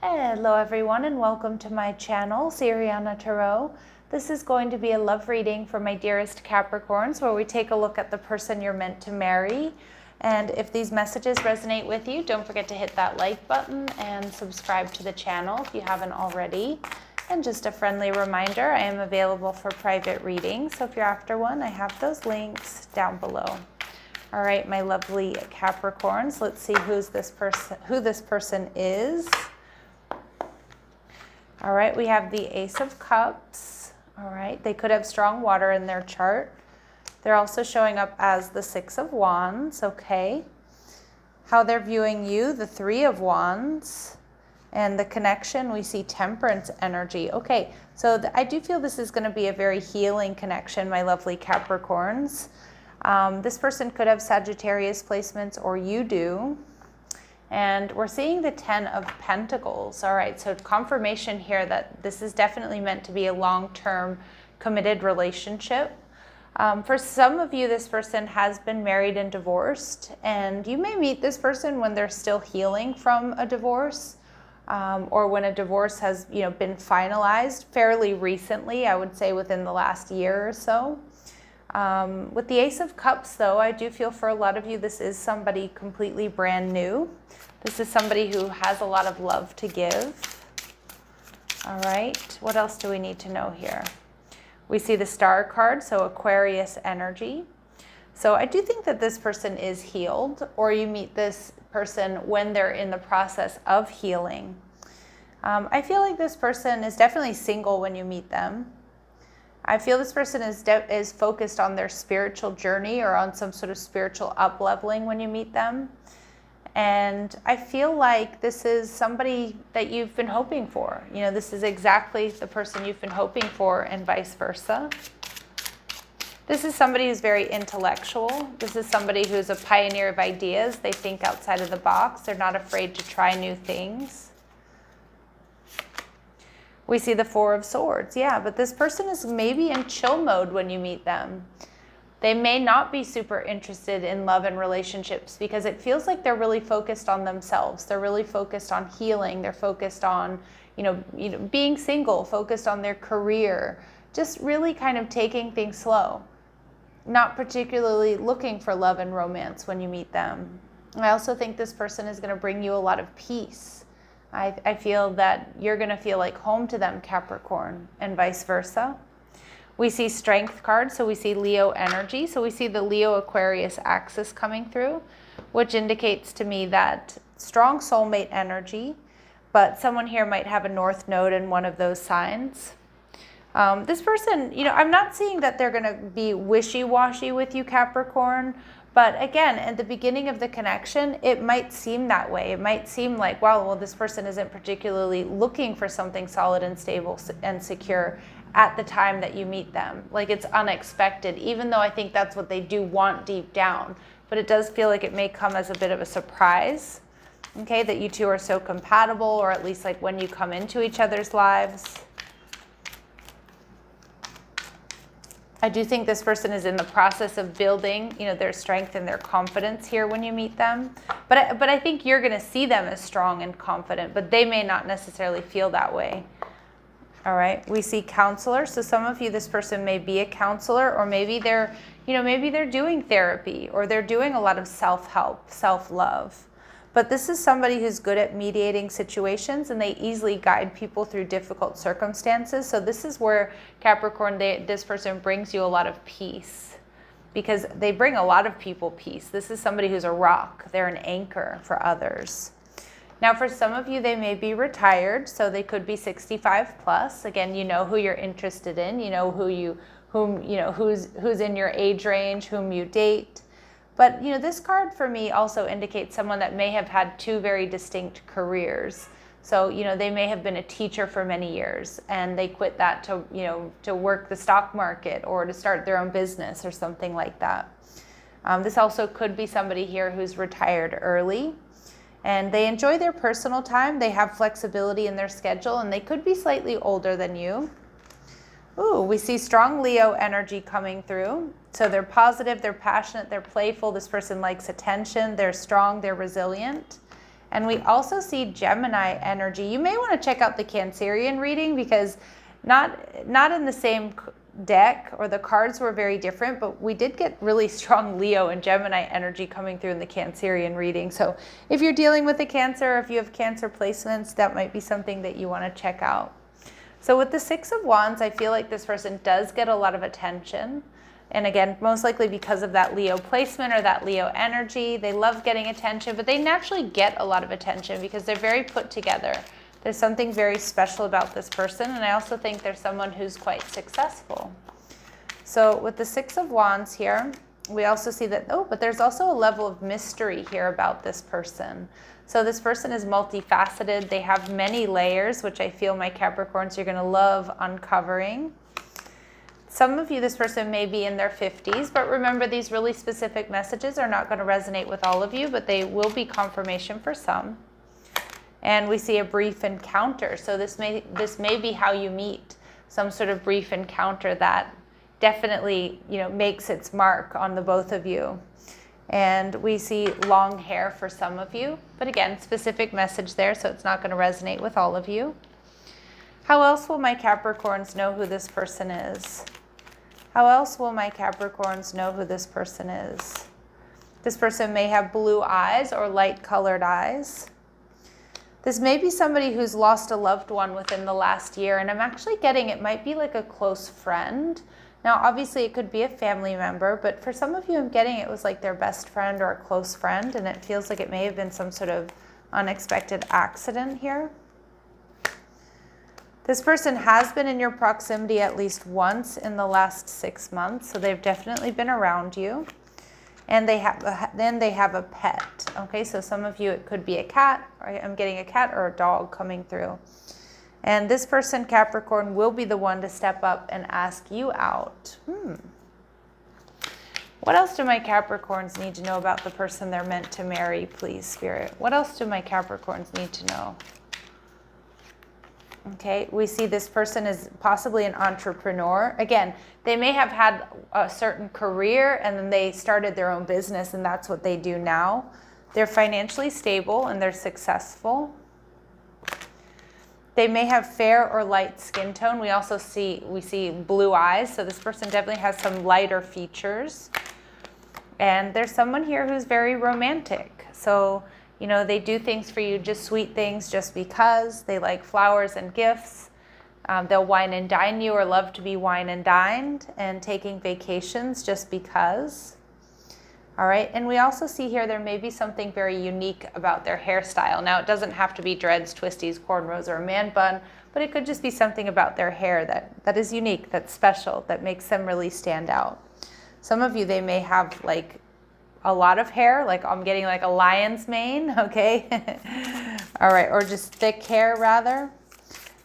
Hello everyone and welcome to my channel, Siriana Tarot. This is going to be a love reading for my dearest Capricorns where we take a look at the person you're meant to marry. And if these messages resonate with you, don't forget to hit that like button and subscribe to the channel if you haven't already. And just a friendly reminder, I am available for private readings, so if you're after one, I have those links down below. All right, my lovely Capricorns, let's see who this person is. All right, we have the Ace of Cups. All right, they could have strong water in their chart. They're also showing up as the Six of Wands, okay. How they're viewing you, the Three of Wands. And the connection, we see Temperance energy. Okay, so I do feel this is going to be a very healing connection, my lovely Capricorns. This person could have Sagittarius placements, or you do. And we're seeing the Ten of Pentacles. All right, so confirmation here that this is definitely meant to be a long-term committed relationship. For some of you, this person has been married and divorced, and you may meet this person when they're still healing from a divorce, or when a divorce has, been finalized fairly recently, I would say within the last year or so. With the Ace of Cups, though, I do feel for a lot of you, this is somebody completely brand new. This is somebody who has a lot of love to give. All right, what else do we need to know here? We see the Star card, so Aquarius energy. So I do think that this person is healed, or you meet this person when they're in the process of healing. I feel like this person is definitely single when you meet them. I feel this person is focused on their spiritual journey or on some sort of spiritual up-leveling when you meet them. And I feel like this is somebody that you've been hoping for. This is exactly the person you've been hoping for, and vice versa. This is somebody who's very intellectual. This is somebody who's a pioneer of ideas. They think outside of the box. They're not afraid to try new things. We see the Four of Swords. Yeah, but this person is maybe in chill mode when you meet them. They may not be super interested in love and relationships because it feels like they're really focused on themselves. They're really focused on healing. They're focused on, being single, focused on their career, just really kind of taking things slow. Not particularly looking for love and romance when you meet them. I also think this person is going to bring you a lot of peace. I feel that you're going to feel like home to them, Capricorn, and vice versa. We see Strength card, so we see Leo energy. So we see the Leo-Aquarius axis coming through, which indicates to me that strong soulmate energy, but someone here might have a North Node in one of those signs. This person, I'm not seeing that they're going to be wishy-washy with you, Capricorn. But again, at the beginning of the connection, it might seem that way. It might seem like, well, this person isn't particularly looking for something solid and stable and secure at the time that you meet them. Like it's unexpected, even though I think that's what they do want deep down. But it does feel like it may come as a bit of a surprise, okay, that you two are so compatible, or at least like when you come into each other's lives. I do think this person is in the process of building, their strength and their confidence here when you meet them. But I think you're going to see them as strong and confident, but they may not necessarily feel that way. All right, we see counselor. So some of you, this person may be a counselor, or maybe they're doing therapy, or they're doing a lot of self-help, self-love. But this is somebody who's good at mediating situations, and they easily guide people through difficult circumstances. So this is where Capricorn, this person brings you a lot of peace, because they bring a lot of people peace. This is somebody who's a rock. They're an anchor for others. Now, for some of you, they may be retired, so they could be 65 plus. Again, you know who you're interested in. You know who's in your age range, whom you date. But this card for me also indicates someone that may have had two very distinct careers. So they may have been a teacher for many years, and they quit that to work the stock market or to start their own business or something like that. This also could be somebody here who's retired early, and they enjoy their personal time. They have flexibility in their schedule, and they could be slightly older than you. Ooh, we see strong Leo energy coming through. So they're positive, they're passionate, they're playful. This person likes attention, they're strong, they're resilient. And we also see Gemini energy. You may want to check out the Cancerian reading because not in the same deck, or the cards were very different, but we did get really strong Leo and Gemini energy coming through in the Cancerian reading. So if you're dealing with a Cancer, if you have Cancer placements, that might be something that you want to check out. So with the Six of Wands, I feel like this person does get a lot of attention. And again, most likely because of that Leo placement or that Leo energy. They love getting attention, but they naturally get a lot of attention because they're very put together. There's something very special about this person, and I also think they're someone who's quite successful. So with the Six of Wands here, we also see that, but there's also a level of mystery here about this person. So this person is multifaceted. They have many layers, which I feel, my Capricorns, you're going to love uncovering. Some of you, this person may be in their 50s, but remember, these really specific messages are not going to resonate with all of you, but they will be confirmation for some. And we see a brief encounter. So this may be how you meet, some sort of brief encounter that definitely, makes its mark on the both of you. And we see long hair for some of you, but again, specific message there, so it's not going to resonate with all of you. How else will my Capricorns know who this person is? How else will my Capricorns know who this person is? This person may have blue eyes or light colored eyes. This may be somebody who's lost a loved one within the last year, and I'm actually getting it might be like a close friend. Now, obviously, it could be a family member, but for some of you, I'm getting it was like their best friend or a close friend, and it feels like it may have been some sort of unexpected accident here. This person has been in your proximity at least once in the last 6 months, so they've definitely been around you. And they have a pet. Okay, so some of you, it could be a cat. Right? I'm getting a cat or a dog coming through. And this person, Capricorn, will be the one to step up and ask you out. What else do my Capricorns need to know about the person they're meant to marry, please, Spirit? What else do my Capricorns need to know? Okay, we see this person is possibly an entrepreneur. Again, they may have had a certain career and then they started their own business and that's what they do now. They're financially stable and they're successful. They may have fair or light skin tone. We see blue eyes, so this person definitely has some lighter features. And there's someone here who's very romantic. So they do things for you, just sweet things, just because. They like flowers and gifts. They'll wine and dine you or love to be wine and dined, and taking vacations just because. All right, and we also see here there may be something very unique about their hairstyle. Now, it doesn't have to be dreads, twisties, cornrows, or a man bun, but it could just be something about their hair that is unique, that's special, that makes them really stand out. Some of you, they may have like a lot of hair, like I'm getting like a lion's mane, okay? All right, or just thick hair rather.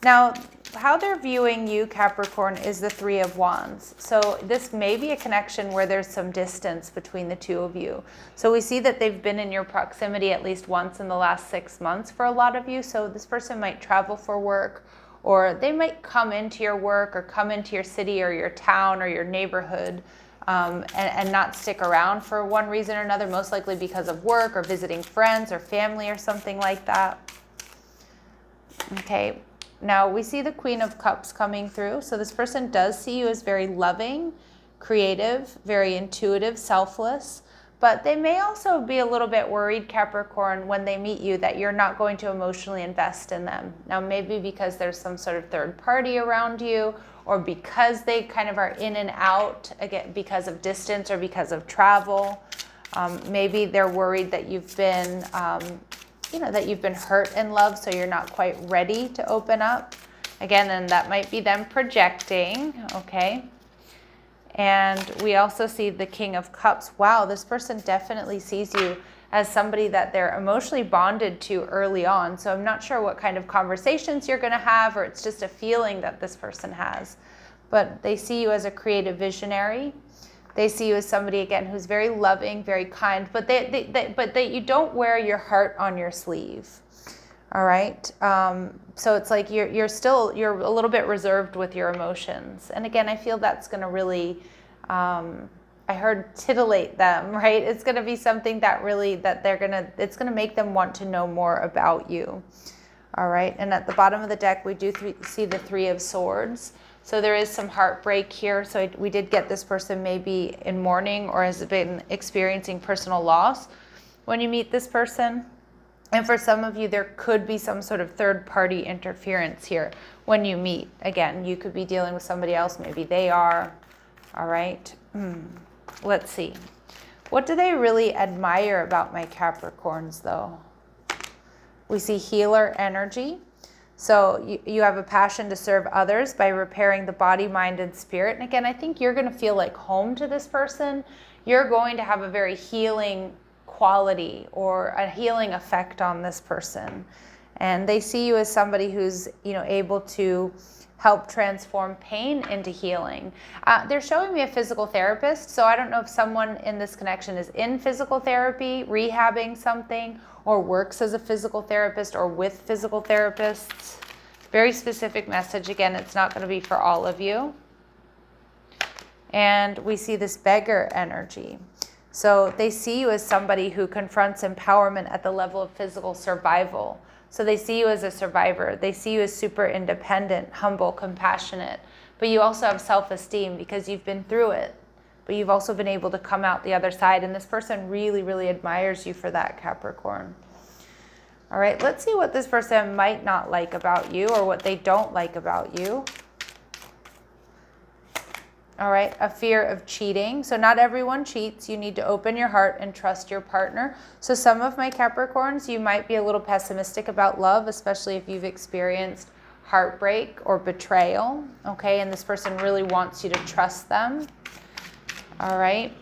Now, how they're viewing you, Capricorn, is the Three of Wands. So this may be a connection where there's some distance between the two of you. So we see that they've been in your proximity at least once in the last 6 months for a lot of you. So this person might travel for work, or they might come into your work or come into your city or your town or your neighborhood and not stick around for one reason or another, most likely because of work or visiting friends or family or something like that. Okay. Now, we see the Queen of Cups coming through. So this person does see you as very loving, creative, very intuitive, selfless. But they may also be a little bit worried, Capricorn, when they meet you that you're not going to emotionally invest in them. Now, maybe because there's some sort of third party around you, or because they kind of are in and out, again, because of distance or because of travel. Maybe they're worried that you've been that you've been hurt in love, so you're not quite ready to open up. Again, and that might be them projecting, okay? And we also see the King of Cups. Wow, this person definitely sees you as somebody that they're emotionally bonded to early on. So I'm not sure what kind of conversations you're gonna have, or it's just a feeling that this person has. But they see you as a creative visionary. They see you as somebody, again, who's very loving, very kind, but that you don't wear your heart on your sleeve. All right. So it's like you're a little bit reserved with your emotions. And again, I feel that's going to really I heard titillate them, right? It's going to be something that really, it's going to make them want to know more about you. All right. And at the bottom of the deck, we do see the Three of Swords. So there is some heartbreak here. So we did get this person maybe in mourning or has been experiencing personal loss when you meet this person. And for some of you, there could be some sort of third-party interference here when you meet. Again, you could be dealing with somebody else. Maybe they are. All right. Let's see. What do they really admire about my Capricorns, though? We see healer energy. So you have a passion to serve others by repairing the body, mind, and spirit. And again, I think you're going to feel like home to this person. You're going to have a very healing quality or a healing effect on this person. And they see you as somebody who's, able to help transform pain into healing. They're showing me a physical therapist. So I don't know if someone in this connection is in physical therapy, rehabbing something, or works as a physical therapist or with physical therapists. Very specific message. Again, it's not going to be for all of you. And we see this beggar energy. So they see you as somebody who confronts empowerment at the level of physical survival. So they see you as a survivor. They see you as super independent, humble, compassionate. But you also have self-esteem because you've been through it. But you've also been able to come out the other side. And this person really, really admires you for that, Capricorn. All right, let's see what this person might not like about you or what they don't like about you. All right, a fear of cheating. So not everyone cheats. You need to open your heart and trust your partner. So some of my Capricorns, you might be a little pessimistic about love, especially if you've experienced heartbreak or betrayal. Okay, and this person really wants you to trust them. All right.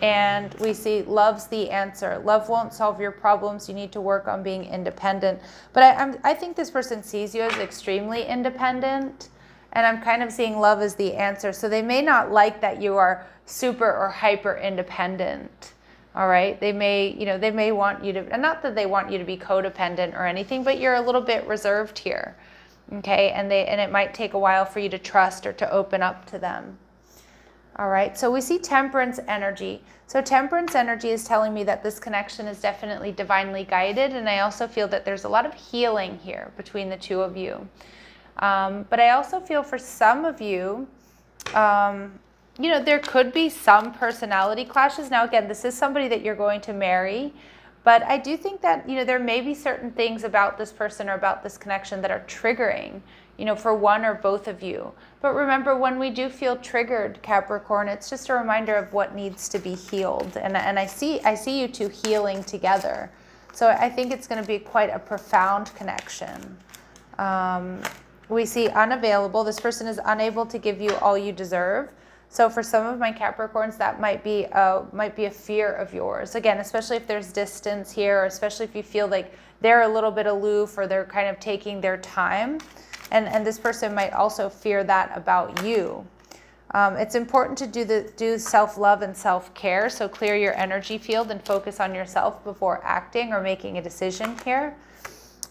And we see love's the answer. Love won't solve your problems. You need to work on being independent. But I think this person sees you as extremely independent. And I'm kind of seeing love as the answer. So they may not like that you are super or hyper independent. All right. They may want you to, and not that they want you to be codependent or anything, but you're a little bit reserved here. Okay. And it might take a while for you to trust or to open up to them. All right, so we see temperance energy. So temperance energy is telling me that this connection is definitely divinely guided, and I also feel that there's a lot of healing here between the two of you. But I also feel for some of you, there could be some personality clashes. Now, again, this is somebody that you're going to marry, but I do think that, there may be certain things about this person or about this connection that are triggering, for one or both of you. But remember, when we do feel triggered, Capricorn, it's just a reminder of what needs to be healed. And I see you two healing together. So I think it's going to be quite a profound connection. We see unavailable. This person is unable to give you all you deserve. So for some of my Capricorns, that might be a fear of yours. Again, especially if there's distance here, or especially if you feel like they're a little bit aloof or they're kind of taking their time. And this person might also fear that about you. It's important to do self-love and self-care. So clear your energy field and focus on yourself before acting or making a decision here.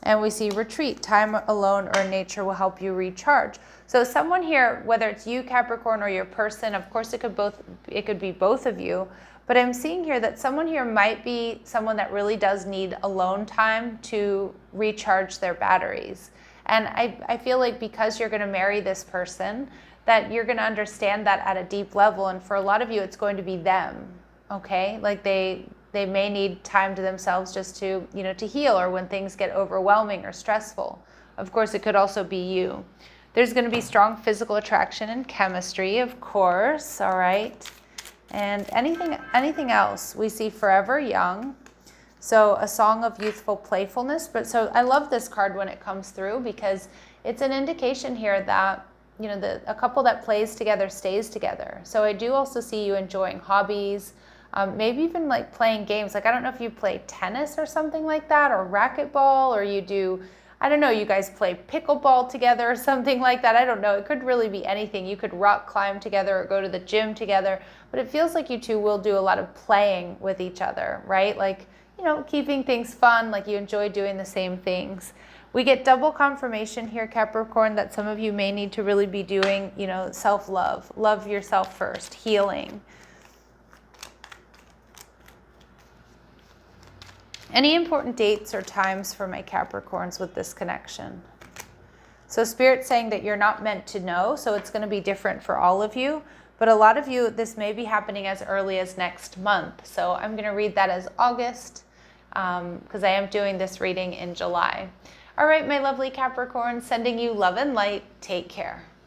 And we see retreat. Time alone or in nature will help you recharge. So someone here, whether it's you, Capricorn, or your person, of course it could be both of you. But I'm seeing here that someone here might be someone that really does need alone time to recharge their batteries. And I feel like because you're going to marry this person, that you're going to understand that at a deep level. And for a lot of you, it's going to be them, okay? Like they may need time to themselves just to, to heal, or when things get overwhelming or stressful. Of course, it could also be you. There's going to be strong physical attraction and chemistry, of course, all right? And anything else, we see forever young. So a song of youthful playfulness. But so I love this card when it comes through, because it's an indication here that, a couple that plays together stays together. So I do also see you enjoying hobbies, maybe even like playing games. Like, I don't know if you play tennis or something like that, or racquetball, or you do, I don't know, you guys play pickleball together or something like that. I don't know. It could really be anything. You could rock climb together or go to the gym together. But it feels like you two will do a lot of playing with each other, right? Like, keeping things fun, like you enjoy doing the same things. We get double confirmation here, Capricorn, that some of you may need to really be doing, self-love. Love yourself first, healing. Any important dates or times for my Capricorns with this connection? So Spirit's saying that you're not meant to know, so it's going to be different for all of you. But a lot of you, this may be happening as early as next month. So I'm going to read that as August because I am doing this reading in July. All right, my lovely Capricorn, sending you love and light. Take care.